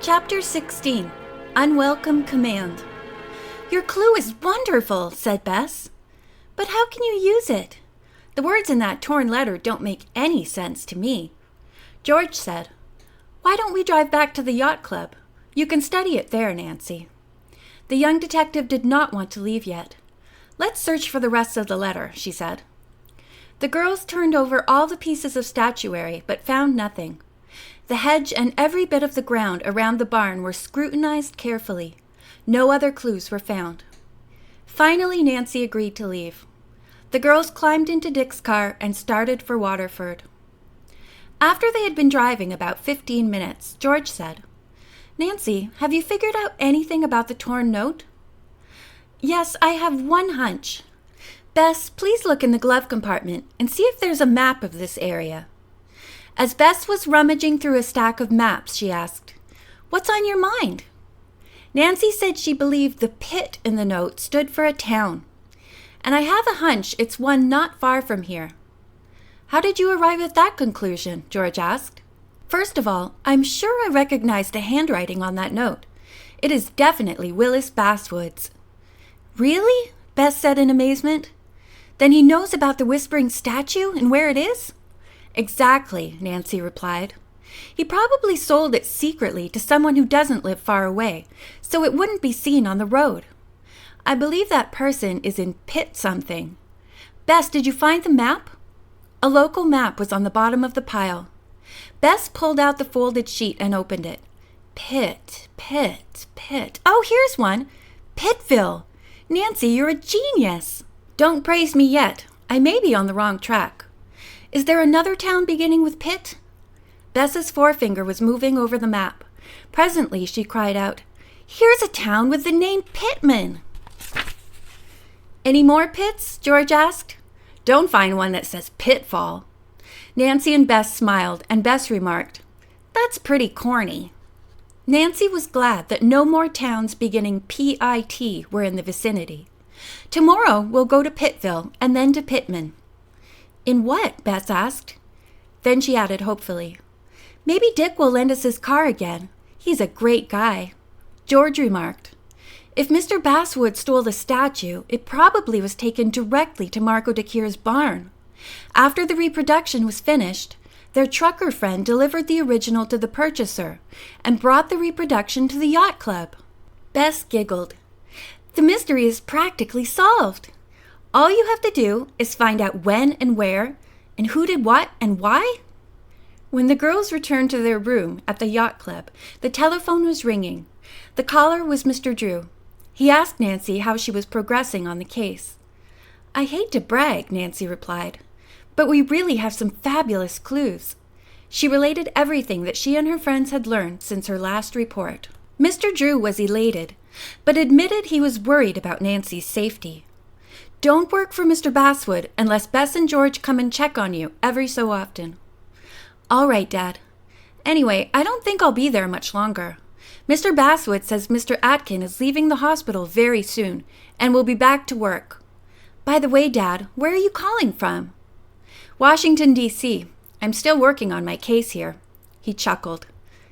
Chapter 16. Unwelcome Command. "Your clue is wonderful," said Bess. "But how can you use it? The words in that torn letter don't make any sense to me." George said, "Why don't we drive back to the yacht club? You can study it there, Nancy." The young detective did not want to leave yet. "Let's search for the rest of the letter," she said. The girls turned over all the pieces of statuary, but found nothing. The hedge and every bit of the ground around the barn were scrutinized carefully. No other clues were found. Finally, Nancy agreed to leave. The girls climbed into Dick's car and started for Waterford. After they had been driving about 15 minutes, George said, "Nancy, have you figured out anything about the torn note?" "Yes, I have one hunch. Bess, please look in the glove compartment and see if there's a map of this area." As Bess was rummaging through a stack of maps, she asked, "What's on your mind?" Nancy said she believed the Pitt in the note stood for a town. "And I have a hunch it's one not far from here." "How did you arrive at that conclusion?" George asked. "First of all, I'm sure I recognized the handwriting on that note. It is definitely Willis Basswood's." "Really?" Bess said in amazement. "Then he knows about the whispering statue and where it is?" "Exactly," Nancy replied. "He probably sold it secretly to someone who doesn't live far away, so it wouldn't be seen on the road. I believe that person is in Pitt something. Bess, did you find the map?" A local map was on the bottom of the pile. Bess pulled out the folded sheet and opened it. Pitt. Oh, here's one. Pittville. Nancy, you're a genius. Don't praise me yet. I may be on the wrong track. Is there another town beginning with Pitt? Bess's forefinger was moving over the map. Presently, she cried out, "Here's a town with the name Pitman." "Any more Pitts?" George asked. "Don't find one that says Pitfall." Nancy and Bess smiled, and Bess remarked, "That's pretty corny." Nancy was glad that no more towns beginning P-I-T were in the vicinity. "Tomorrow we'll go to Pittville and then to Pitman." "In what?" Bess asked. Then she added hopefully, "Maybe Dick will lend us his car again. He's a great guy." George remarked, "If Mr. Basswood stole the statue, it probably was taken directly to Marco DeKeer's barn. After the reproduction was finished, their trucker friend delivered the original to the purchaser and brought the reproduction to the yacht club." Bess giggled. "The mystery is practically solved. All you have to do is find out when and where, and who did what and why." When the girls returned to their room at the yacht club, the telephone was ringing. The caller was Mr. Drew. He asked Nancy how she was progressing on the case. "I hate to brag," Nancy replied, "but we really have some fabulous clues." She related everything that she and her friends had learned since her last report. Mr. Drew was elated, but admitted he was worried about Nancy's safety. "Don't work for Mr. Basswood unless Bess and George come and check on you every so often." "All right, Dad. Anyway, I don't think I'll be there much longer. Mr. Basswood says Mr. Atkin is leaving the hospital very soon and will be back to work. By the way, Dad, where are you calling from?" "Washington, D.C. I'm still working on my case here." He chuckled.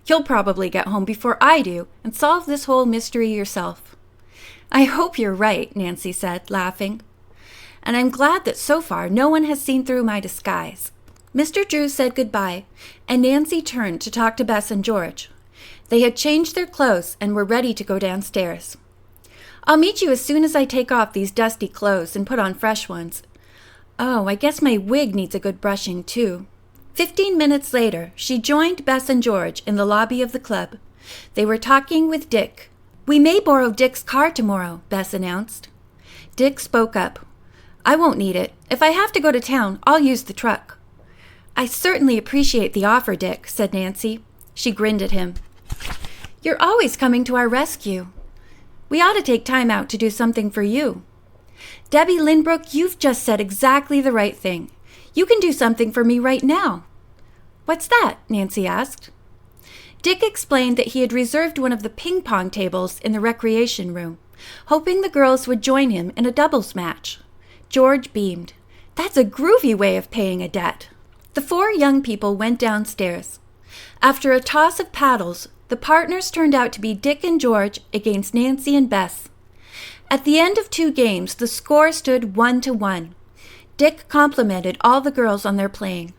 "You'll probably get home before I do and solve this whole mystery yourself." "I hope you're right," Nancy said, laughing. "And I'm glad that so far no one has seen through my disguise." Mr. Drew said goodbye, and Nancy turned to talk to Bess and George. They had changed their clothes and were ready to go downstairs. "I'll meet you as soon as I take off these dusty clothes and put on fresh ones. Oh, I guess my wig needs a good brushing, too." 15 minutes later, she joined Bess and George in the lobby of the club. They were talking with Dick. "We may borrow Dick's car tomorrow," Bess announced. Dick spoke up. "I won't need it. If I have to go to town, I'll use the truck." "I certainly appreciate the offer, Dick," said Nancy. She grinned at him. "You're always coming to our rescue. We ought to take time out to do something for you." "Debbie Lynbrook, you've just said exactly the right thing. You can do something for me right now." "What's that?" Nancy asked. Dick explained that he had reserved one of the ping-pong tables in the recreation room, hoping the girls would join him in a doubles match. George beamed. "That's a groovy way of paying a debt." The 4 young people went downstairs. After a toss of paddles, the partners turned out to be Dick and George against Nancy and Bess. At the end of 2 games, the score stood 1-1. Dick complimented all the girls on their playing.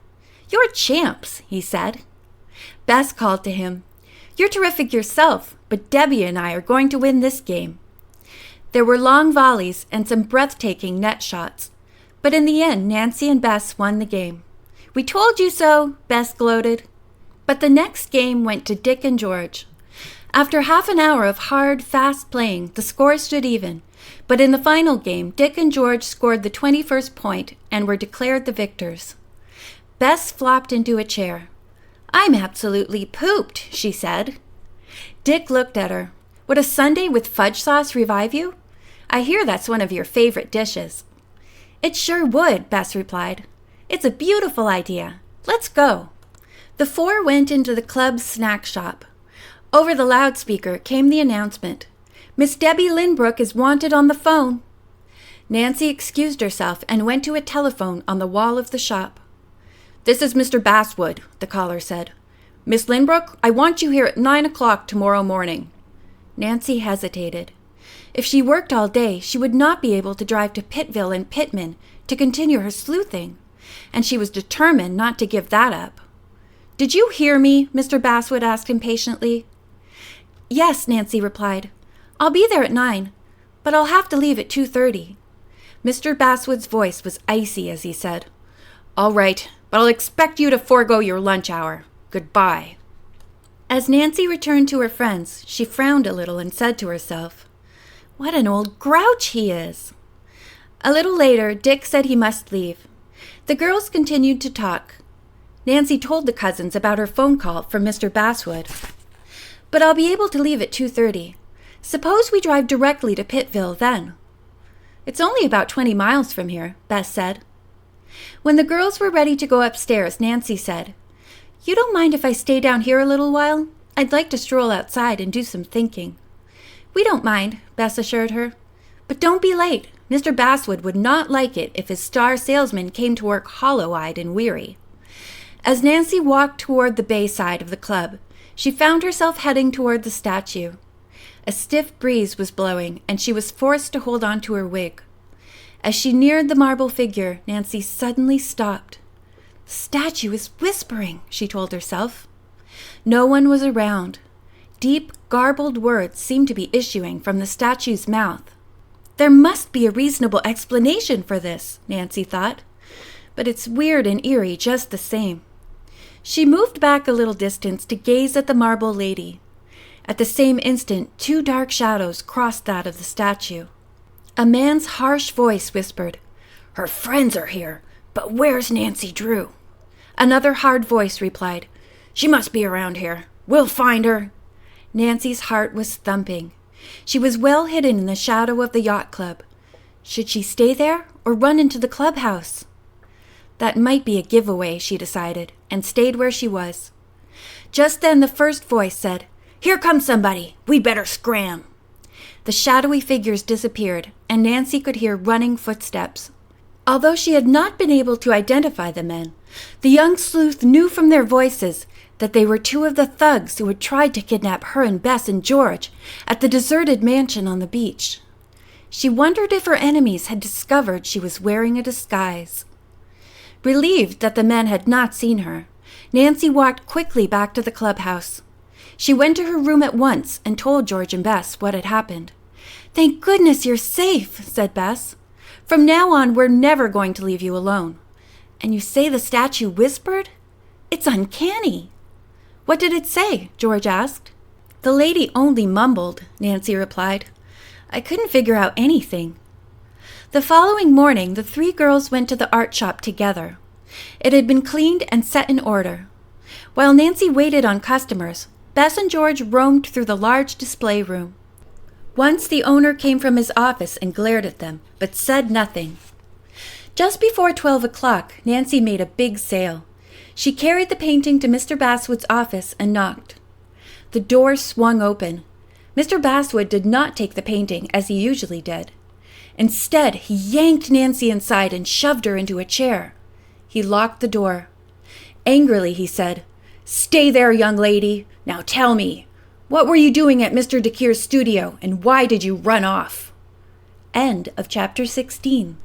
"You're champs," he said. Bess called to him, "You're terrific yourself, but Debbie and I are going to win this game." There were long volleys and some breathtaking net shots, but in the end, Nancy and Bess won the game. "We told you so," Bess gloated. But the next game went to Dick and George. After half an hour of hard, fast playing, the score stood even, but in the final game, Dick and George scored the 21st point and were declared the victors. Bess flopped into a chair. "I'm absolutely pooped," she said. Dick looked at her. "Would a sundae with fudge sauce revive you? I hear that's one of your favorite dishes." "It sure would," Bess replied. "It's a beautiful idea. Let's go." The 4 went into the club's snack shop. Over the loudspeaker came the announcement, "Miss Debbie Lynbrook is wanted on the phone." Nancy excused herself and went to a telephone on the wall of the shop. "This is Mr. Basswood," the caller said. "Miss Lynbrook, I want you here at 9 o'clock tomorrow morning." Nancy hesitated. If she worked all day, she would not be able to drive to Pittville and Pitman to continue her sleuthing, and she was determined not to give that up. "Did you hear me?" Mr. Basswood asked impatiently. "Yes," Nancy replied. "I'll be there at 9, but I'll have to leave at 2:30. Mr. Basswood's voice was icy as he said, "All right, but I'll expect you to forego your lunch hour. Goodbye." As Nancy returned to her friends, she frowned a little and said to herself, "What an old grouch he is." A little later, Dick said he must leave. The girls continued to talk. Nancy told the cousins about her phone call from Mr. Basswood. "But I'll be able to leave at 2:30. Suppose we drive directly to Pittville then." "It's only about 20 miles from here," Bess said. When the girls were ready to go upstairs, Nancy said, "You don't mind if I stay down here a little while? I'd like to stroll outside and do some thinking." "We don't mind," Bess assured her. "But don't be late. Mr. Basswood would not like it if his star salesman came to work hollow-eyed and weary." As Nancy walked toward the bay side of the club, she found herself heading toward the statue. A stiff breeze was blowing, and she was forced to hold on to her wig. As she neared the marble figure, Nancy suddenly stopped. "The statue is whispering," she told herself. No one was around. Deep, garbled words seemed to be issuing from the statue's mouth. "There must be a reasonable explanation for this," Nancy thought, "but it's weird and eerie just the same." She moved back a little distance to gaze at the marble lady. At the same instant, 2 dark shadows crossed that of the statue. A man's harsh voice whispered, "Her friends are here, but where's Nancy Drew?" Another hard voice replied, "She must be around here. We'll find her." Nancy's heart was thumping. She was well hidden in the shadow of the yacht club. Should she stay there or run into the clubhouse? That might be a giveaway, she decided, and stayed where she was. Just then the first voice said, "Here comes somebody. We'd better scram." The shadowy figures disappeared, and Nancy could hear running footsteps. Although she had not been able to identify the men, the young sleuth knew from their voices that they were 2 of the thugs who had tried to kidnap her and Bess and George at the deserted mansion on the beach. She wondered if her enemies had discovered she was wearing a disguise. Relieved that the men had not seen her, Nancy walked quickly back to the clubhouse. She went to her room at once and told George and Bess what had happened. "Thank goodness you're safe," said Bess. "From now on, we're never going to leave you alone. And you say the statue whispered? It's uncanny." "What did it say?" George asked. "The lady only mumbled," Nancy replied. "I couldn't figure out anything." The following morning, the 3 girls went to the art shop together. It had been cleaned and set in order. While Nancy waited on customers, Bess and George roamed through the large display room. Once the owner came from his office and glared at them, but said nothing. Just before 12 o'clock, Nancy made a big sale. She carried the painting to Mr. Basswood's office and knocked. The door swung open. Mr. Basswood did not take the painting as he usually did. Instead, he yanked Nancy inside and shoved her into a chair. He locked the door. Angrily, he said, "Stay there, young lady. Now tell me, What were you doing at Mr. DeKeer's studio, and why did you run off? End of chapter 16.